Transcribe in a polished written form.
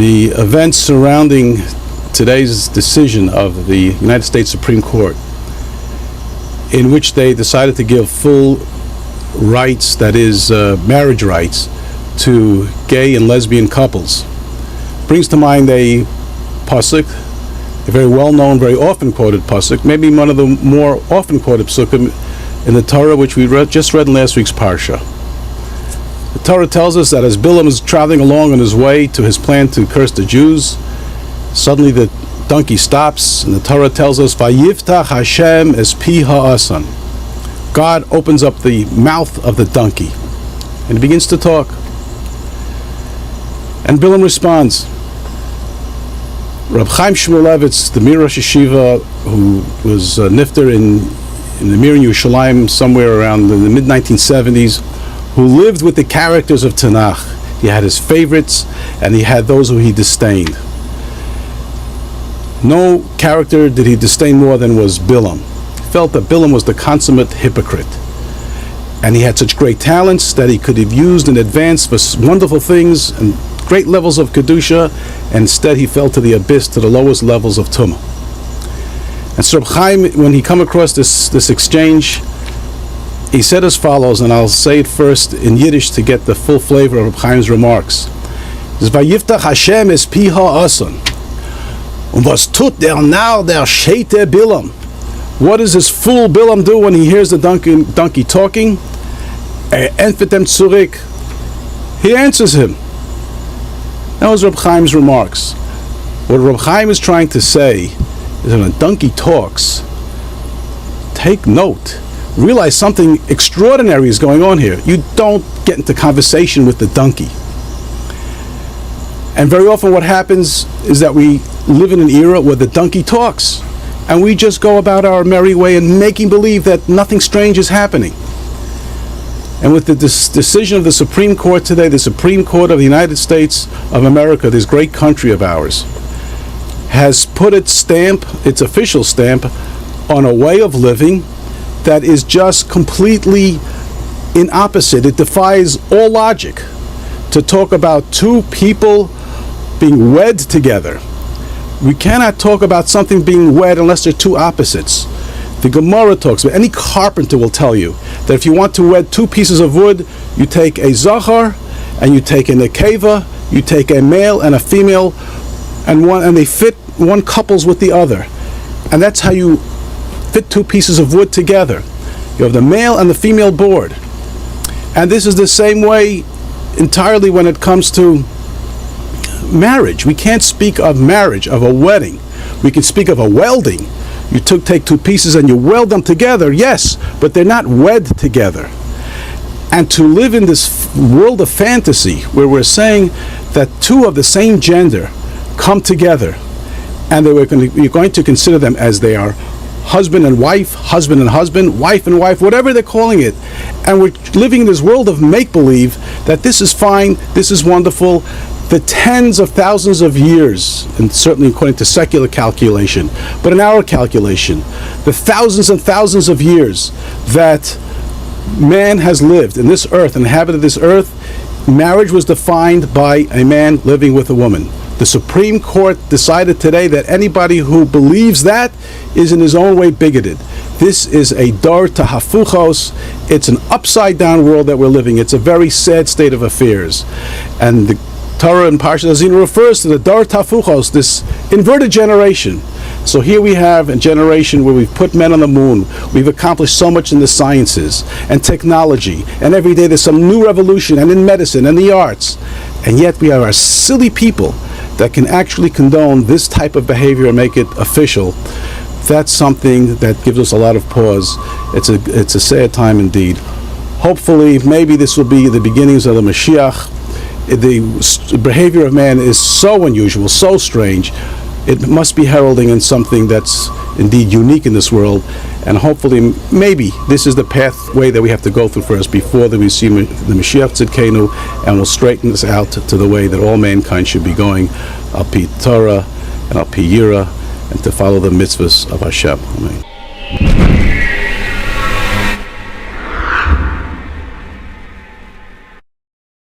The events surrounding today's decision of the United States Supreme Court, in which they decided to give full rights, that is, marriage rights, to gay and lesbian couples, brings to mind a pasuk, a very well-known, very often quoted pasuk, maybe one of the more often quoted pasukim in the Torah, which we just read in last week's parsha. The Torah tells us that as Bilam is traveling along on his way to his plan to curse the Jews, suddenly the donkey stops, and the Torah tells us, "Vayiftach Hashem es pi ha'asan." God opens up the mouth of the donkey, and he begins to talk. And Bilam responds. Reb Chaim Shmulevitz, the Mir Rosh Yeshiva, who was nifter in the Mir in Yerushalayim somewhere around in the mid-1970s, who lived with the characters of Tanakh. He had his favorites, and he had those who he disdained. No character did he disdain more than was Bilam. He felt that Bilam was the consummate hypocrite. And he had such great talents that he could have used in advance for wonderful things and great levels of Kedusha, and instead he fell to the abyss, to the lowest levels of Tumah. And so Reb Chaim, when he come across this exchange, he said as follows, and I'll say it first in Yiddish to get the full flavor of Reb Chaim's remarks. Vayiftach Hashem es pi ha'asan. Und was tut der Narr der Scheite Bilam? What does this fool Bilam do when he hears the donkey talking? Entfet zurück. He answers him. That was Reb Chaim's remarks. What Reb Chaim is trying to say is that when a donkey talks, take note. Realize something extraordinary is going on here. You don't get into conversation with the donkey. And very often what happens is that we live in an era where the donkey talks, and we just go about our merry way and making believe that nothing strange is happening. And with the decision of the Supreme Court today, the Supreme Court of the United States of America, this great country of ours, has put its official stamp, on a way of living that is just completely in opposite. It defies all logic to talk about two people being wed together. We cannot talk about something being wed unless they're two opposites. The Gemara talks about, any carpenter will tell you that if you want to wed two pieces of wood, you take a zachar and you take a nekeva, you take a male and a female, and they fit, one couples with the other. And that's how you fit two pieces of wood together. You have the male and the female board. And this is the same way entirely when it comes to marriage. We can't speak of marriage, of a wedding. We can speak of a welding. You take two pieces and you weld them together, yes, but they're not wed together. And to live in this world of fantasy where we're saying that two of the same gender come together and you're going to consider them as they are husband and wife, wife and wife, whatever they're calling it. And we're living in this world of make-believe that this is fine, this is wonderful. The tens of thousands of years, and certainly according to secular calculation, but in our calculation, the thousands and thousands of years that man has lived in this earth, inhabited this earth, marriage was defined by a man living with a woman. The Supreme Court decided today that anybody who believes that is in his own way bigoted. This is a dar tahafuchos. It's an upside down world that we're living. It's a very sad state of affairs. And the Torah in Parshat Azinu refers to the dar tafuchos, this inverted generation. So here we have a generation where we've put men on the moon. We've accomplished so much in the sciences and technology, and every day there's some new revolution, and in medicine and the arts. And yet we are silly people that can actually condone this type of behavior and make it official. That's something that gives us a lot of pause. It's a sad time indeed. Hopefully, maybe this will be the beginnings of the Mashiach. The behavior of man is so unusual, so strange. It must be heralding in something that's indeed unique in this world, and hopefully, maybe this is the pathway that we have to go through first before that we see the Mashiach Tzidkenu, and will straighten this out to the way that all mankind should be going, al pi Torah and al pi Yira, and to follow the mitzvahs of Hashem. Amen.